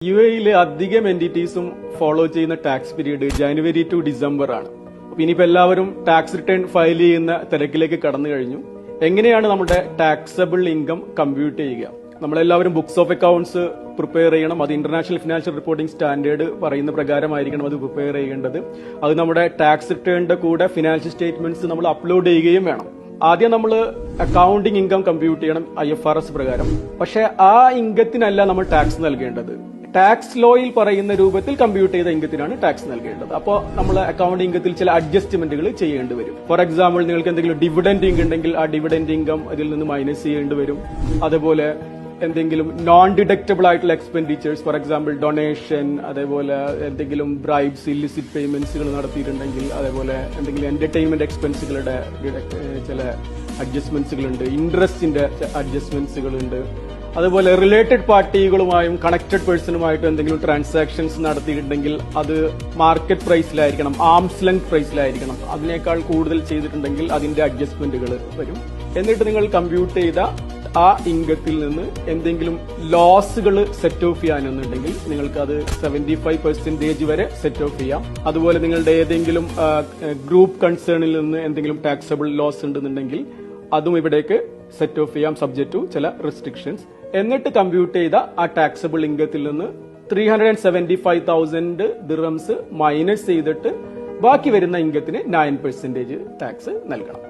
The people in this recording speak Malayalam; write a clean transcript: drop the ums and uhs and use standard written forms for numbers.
UAE അധികം എന്റിറ്റീസും ഫോളോ ചെയ്യുന്ന tax period January to December ആണ്. ഇനിയിപ്പോൾ എല്ലാവരും ടാക്സ് റിട്ടേൺ ഫയൽ ചെയ്യുന്ന തിരക്കിലേക്ക് കടന്നു കഴിഞ്ഞു. എങ്ങനെയാണ് നമ്മുടെ ടാക്സബിൾ ഇൻകം കമ്പ്യൂട്ട് ചെയ്യുക? നമ്മളെല്ലാവരും ബുക്സ് ഓഫ് അക്കൗണ്ട്സ് പ്രിപ്പയർ ചെയ്യണം. അത് ഇന്റർനാഷണൽ ഫിനാൻഷ്യൽ റിപ്പോർട്ടിംഗ് സ്റ്റാൻഡേർഡ് പറയുന്ന പ്രകാരമായിരിക്കണം അത് പ്രിപ്പയർ ചെയ്യേണ്ടത്. അത് നമ്മുടെ ടാക്സ് റിട്ടേണിന്റെ കൂടെ ഫിനാൻഷ്യൽ സ്റ്റേറ്റ്മെന്റ്സ് നമ്മൾ അപ്ലോഡ് ചെയ്യുകയും വേണം. ആദ്യം നമ്മൾ അക്കൗണ്ടിംഗ് ഇൻകം കമ്പ്യൂട്ട് ചെയ്യണം IFRS പ്രകാരം. പക്ഷെ ആ ഇൻകത്തിനല്ല നമ്മൾ ടാക്സ് നൽകേണ്ടത്. ടാക്സ് ലോയിൽ പറയുന്ന രൂപത്തിൽ കമ്പ്യൂട്ട് ചെയ്ത ഇൻകത്തിനാണ് ടാക്സ് നൽകേണ്ടത്. അപ്പോൾ നമ്മൾ അക്കൗണ്ട് ഇൻകത്തിൽ ചില അഡ്ജസ്റ്റ്മെന്റുകൾ ചെയ്യേണ്ടി വരും. ഫോർ എക്സാമ്പിൾ, നിങ്ങൾക്ക് എന്തെങ്കിലും ഡിവിഡൻഡ് ഇൻകം ഉണ്ടെങ്കിൽ ആ ഡിവിഡൻഡ് ഇൻകം അതിൽ നിന്ന് മൈനസ് ചെയ്യേണ്ടി വരും. അതുപോലെ എന്തെങ്കിലും നോൺ ഡിഡക്റ്റബിൾ ആയിട്ടുള്ള എക്സ്പെൻഡിച്ചേഴ്സ്, ഫോർ എക്സാമ്പിൾ ഡൊണേഷൻ, അതേപോലെ എന്തെങ്കിലും ബ്രൈബ്സ്, ഇല്ലിസിറ്റ് പേയ്മെന്റ്സുകൾ നടത്തിയിട്ടുണ്ടെങ്കിൽ, അതേപോലെ എന്തെങ്കിലും എന്റർടൈൻമെന്റ് എക്സ്പെൻസുകളുടെ ചില അഡ്ജസ്റ്റ്മെന്റ്സുകളുണ്ട്, ഇൻട്രസ്റ്റിന്റെ അഡ്ജസ്റ്റ്മെന്റ്സുകളുണ്ട്. അതുപോലെ റിലേറ്റഡ് പാർട്ടികളുമായും കണക്റ്റഡ് പേഴ്സണുമായിട്ടും എന്തെങ്കിലും ട്രാൻസാക്ഷൻസ് നടത്തിയിട്ടുണ്ടെങ്കിൽ അത് മാർക്കറ്റ് പ്രൈസിലായിരിക്കണം, ആംസ് ലെങ്ത് പ്രൈസിലായിരിക്കണം. അതിനേക്കാൾ കൂടുതൽ ചെയ്തിട്ടുണ്ടെങ്കിൽ അതിന്റെ അഡ്ജസ്റ്റ്മെന്റുകൾ വരും. എന്നിട്ട് നിങ്ങൾ കമ്പ്യൂട്ട് ചെയ്ത ആ ഇൻകത്തിൽ നിന്ന് എന്തെങ്കിലും ലോസുകൾ സെറ്റ് ഓഫ് ചെയ്യാനെന്നുണ്ടെങ്കിൽ നിങ്ങൾക്ക് അത് 75% വരെ സെറ്റ് ഓഫ് ചെയ്യാം. അതുപോലെ നിങ്ങളുടെ ഏതെങ്കിലും ഗ്രൂപ്പ് കൺസേണിൽ നിന്ന് എന്തെങ്കിലും ടാക്സബിൾ ലോസ് ഉണ്ടെന്നുണ്ടെങ്കിൽ അതും ഇവിടേക്ക് സെറ്റ് ഓഫ് ചെയ്യാം, സബ്ജക്ട് ടു ചില റെസ്ട്രിക്ഷൻസ്. എന്നിട്ട് കമ്പ്യൂട്ട് ചെയ്ത ആ ടാക്സബിൾ ഇൻകത്തിൽ നിന്ന് 375,000 ദിർഹംസ് മൈനസ് ചെയ്തിട്ട് ബാക്കി വരുന്ന ഇൻകത്തിന് 9% ടാക്സ് നൽകണം.